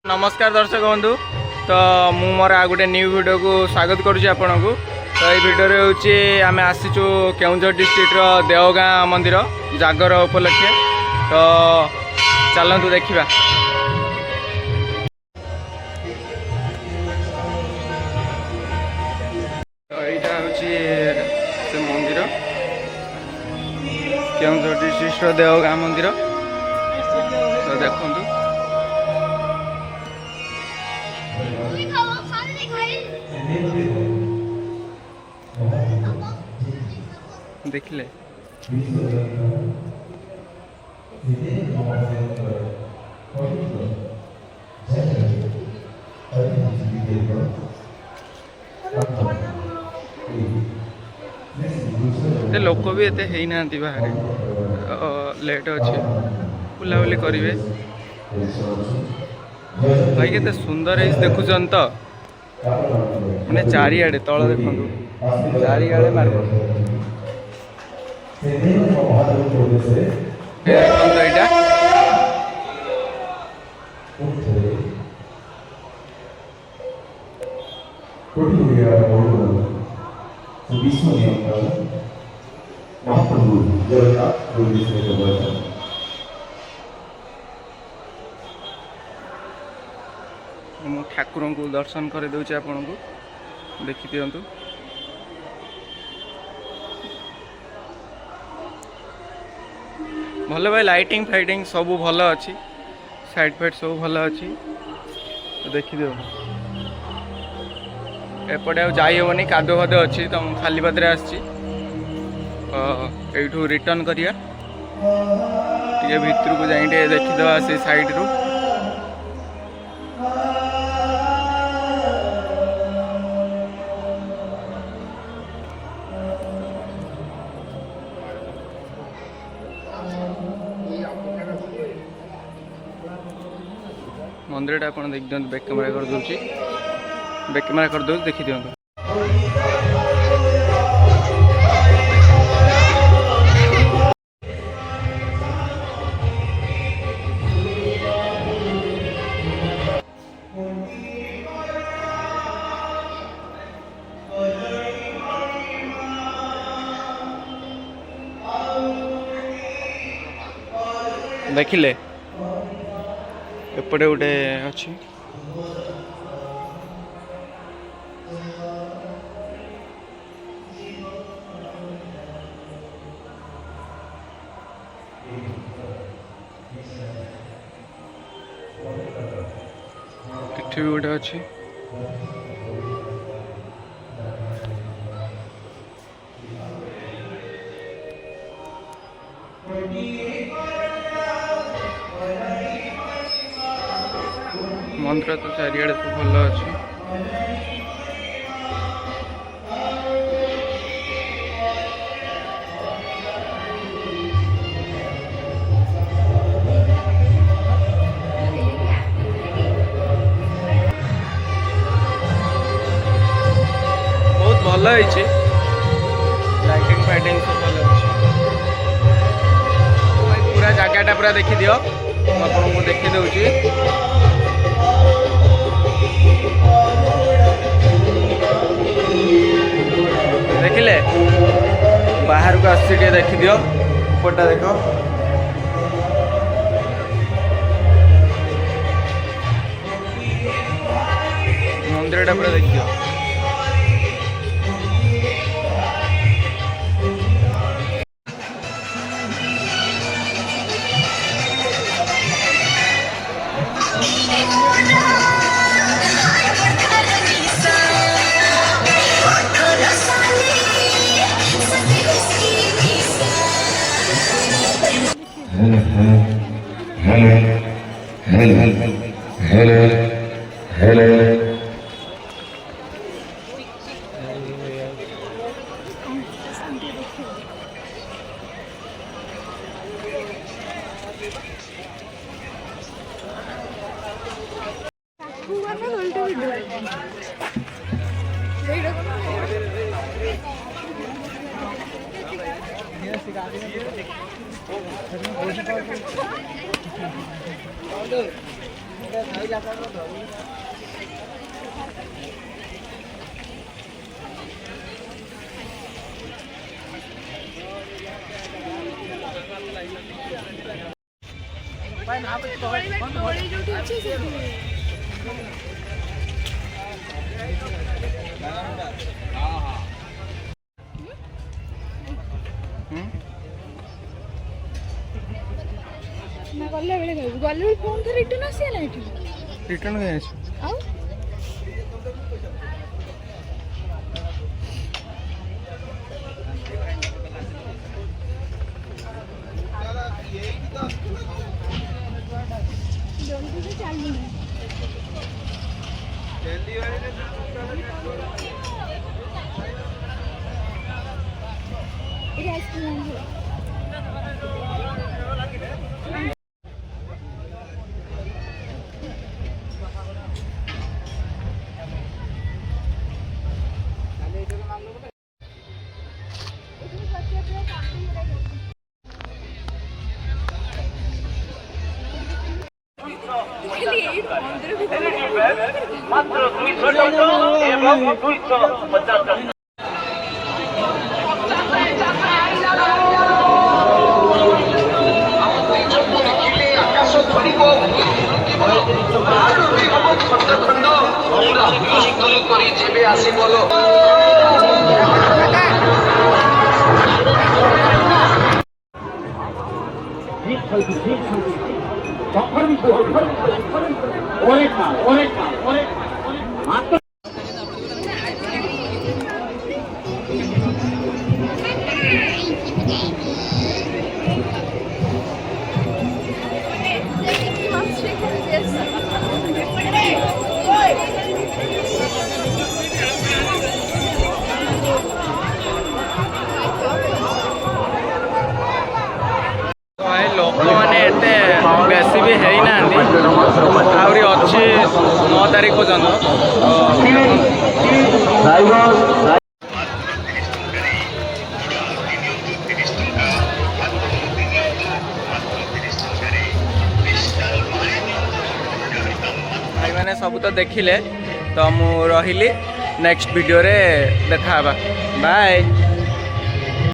नमस्कार दर्शक बंधु। तो मु मोर आ गोटे न्यू वीडियो को स्वागत करुच्ची आपण को। तो ये वीडियो हूँ आम आसीचु केउंझर डिस्ट्रिक्टर देवगाँ मंदिर जागर उपलक्षे। तो चलतु देखा। तो यहाँ हूँ से मंदिर केउंझर डिस्ट्रिक्टर देवगाँ मंदिर। तो देखु देखिले लोक भी एते है ना बाहर लेट अच्छे बुलाबुली करेंगे। भाई के सुंदर है देखुन तो मैंने चारिआडे तल देखो चारिआडे मार्बल देखो यहाँ मु ठाकुर को दर्शन कर दूचे आपण को देखी दिंतु। भल भाई लाइटिंग फाइटिंग सब भल अच्छी साइड फाइड सब भल अच्छी। तो देखी दियो एपटे आ जाइबनी कादो फादो अच्छी तो खाली पादरे आसी रिटर्न करिया भितर को जाई देखीदे से साइड रू। मंदिर आप देख दिखाँ बैक कैमेरा कर दूसरी बैक कैमेरा कर दो देखी दिखाँ। देखिले एपटे गोटे अच्छी भी गोटे अच्छी मंदिर तो चारिआडे तो भल अच्छी। बहुत भल है लाइटिंग फाइटिंग सब भल अच्छी। पूरा जगह पूरा देखी दियो आपको देखी दूसरी। देखिले बाहर को आसी देखी दियो ऊपरटा देखो मंदिरटा पूरा देखी दियो। हेलो ଗଲା ବେଳେ କହିବୁ ଗଲା ବେଳେ ଫୋନ୍ ଥରେ ରିଟର୍ନ ଆସିଗଲା ଏଠି ରିଟର୍ନ କାଇଁ ଆସିବ ଆଉ ଜଲ୍ଦି ତ ଚାଲିନି ଏଠି ଆଇସ୍କ୍ରିମ୍ ଆଣିବ मात्र 200 टन एवं 250 टन ଲୋକମାନେ ଏତେ ବେଶୀ ବି ହେଇନାହାନ୍ତି ଆହୁରି ଅଛି 9 ତାରିଖ ପର୍ଯ୍ୟନ୍ତ ଭାଇମାନେ ସବୁ ତ ଦେଖିଲେ ତ ମୁଁ ରହିଲି ନେକ୍ସଟ ଭିଡ଼ିଓରେ ଦେଖା ହେବା ବାଏ।